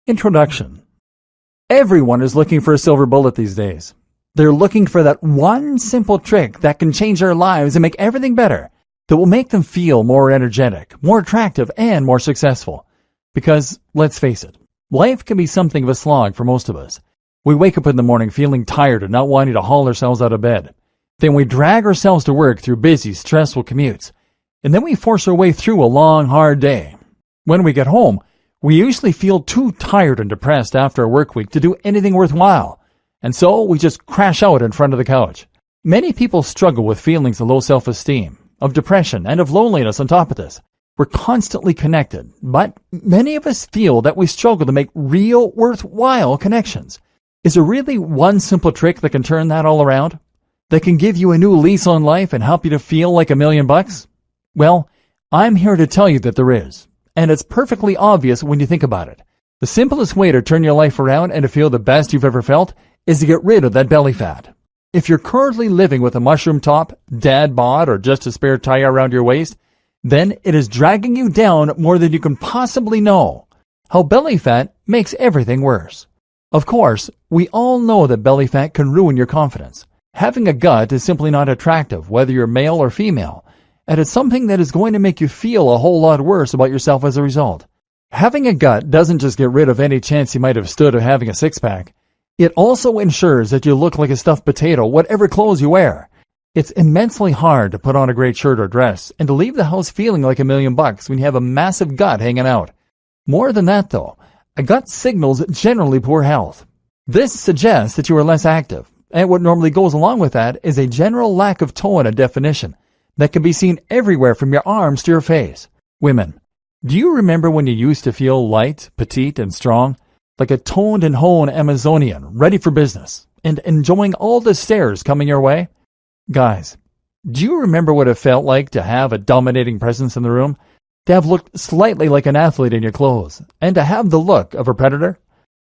Introduction. Everyone is looking for a silver bullet these days. They're looking for that one simple trick that can change their lives and make everything better, that will make them feel more energetic, more attractive, and more successful. Because, let's face it, life can be something of a slog for most of us. We wake up in the morning feeling tired and not wanting to haul ourselves out of bed. Then we drag ourselves to work through busy, stressful commutes. And then we force our way through a long, hard day. When we get home, we usually feel too tired and depressed after a work week to do anything worthwhile, and so we just crash out in front of the couch. Many people struggle with feelings of low self-esteem, of depression, and of loneliness on top of this. We're constantly connected, but many of us feel that we struggle to make real, worthwhile connections. Is there really one simple trick that can turn that all around? That can give you a new lease on life and help you to feel like $1,000,000? Well, I'm here to tell you that there is. And it's perfectly obvious when you think about it. The simplest way to turn your life around and to feel the best you've ever felt is to get rid of that belly fat. If you're currently living with a mushroom top, dad bod, or just a spare tire around your waist, then it is dragging you down more than you can possibly know. How belly fat makes everything worse. Of course, we all know that belly fat can ruin your confidence. Having a gut is simply not attractive, whether you're male or female. And it's something that is going to make you feel a whole lot worse about yourself as a result. Having a gut doesn't just get rid of any chance you might have stood of having a six-pack. It also ensures that you look like a stuffed potato, whatever clothes you wear. It's immensely hard to put on a great shirt or dress and to leave the house feeling like $1,000,000 when you have a massive gut hanging out. More than that, though, a gut signals generally poor health. This suggests that you are less active, and what normally goes along with that is a general lack of tone and definition that can be seen everywhere from your arms to your face. Women, do you remember when you used to feel light, petite, and strong? Like a toned and honed Amazonian, ready for business, and enjoying all the stares coming your way? Guys, do you remember what it felt like to have a dominating presence in the room? To have looked slightly like an athlete in your clothes, and to have the look of a predator?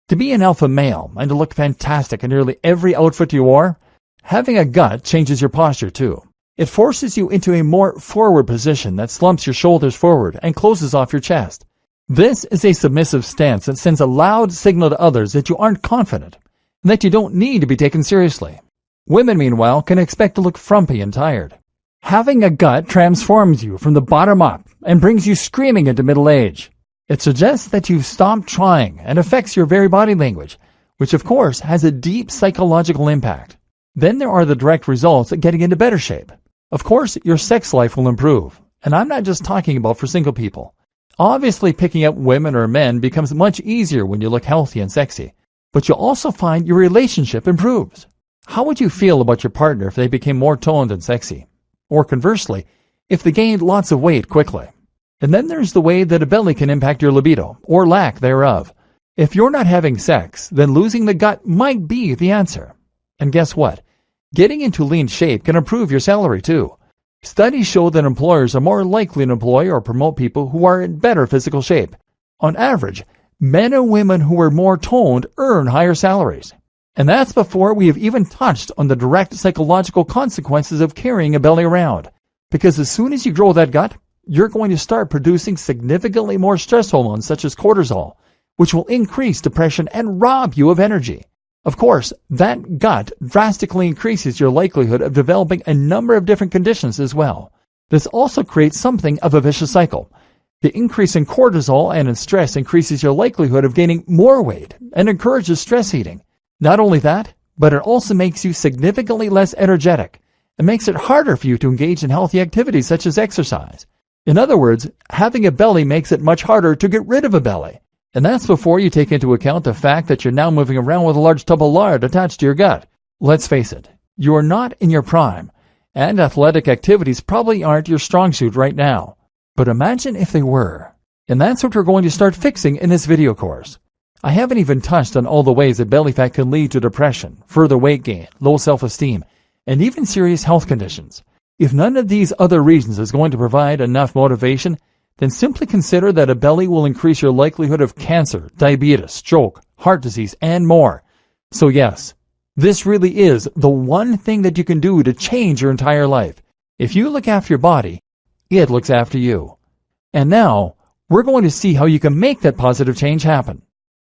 To be an alpha male, and to look fantastic in nearly every outfit you wore? Having a gut changes your posture too. It forces you into a more forward position that slumps your shoulders forward and closes off your chest. This is a submissive stance that sends a loud signal to others that you aren't confident and that you don't need to be taken seriously. Women, meanwhile, can expect to look frumpy and tired. Having a gut transforms you from the bottom up and brings you screaming into middle age. It suggests that you've stopped trying and affects your very body language, which of course has a deep psychological impact. Then there are the direct results of getting into better shape. Of course, your sex life will improve, and I'm not just talking about for single people. Obviously, picking up women or men becomes much easier when you look healthy and sexy, but you'll also find your relationship improves. How would you feel about your partner if they became more toned and sexy? Or conversely, if they gained lots of weight quickly? And then there's the way that a belly can impact your libido, or lack thereof. If you're not having sex, then losing the gut might be the answer. And guess what? Getting into lean shape can improve your salary too. Studies show that employers are more likely to employ or promote people who are in better physical shape. On average, men and women who are more toned earn higher salaries. And that's before we have even touched on the direct psychological consequences of carrying a belly around. Because as soon as you grow that gut, you're going to start producing significantly more stress hormones such as cortisol, which will increase depression and rob you of energy. Of course, that gut drastically increases your likelihood of developing a number of different conditions as well. This also creates something of a vicious cycle. The increase in cortisol and in stress increases your likelihood of gaining more weight and encourages stress eating. Not only that, but it also makes you significantly less energetic and makes it harder for you to engage in healthy activities such as exercise. In other words, having a belly makes it much harder to get rid of a belly. And that's before you take into account the fact that you're now moving around with a large tub of lard attached to your gut. Let's face it, you are not in your prime, and athletic activities probably aren't your strong suit right now. But imagine if they were. And that's what we're going to start fixing in this video course. I haven't even touched on all the ways that belly fat can lead to depression, further weight gain, low self-esteem, and even serious health conditions. If none of these other reasons is going to provide enough motivation, then simply consider that a belly will increase your likelihood of cancer, diabetes, stroke, heart disease, and more. So yes, this really is the one thing that you can do to change your entire life. If you look after your body, it looks after you. And now, we're going to see how you can make that positive change happen.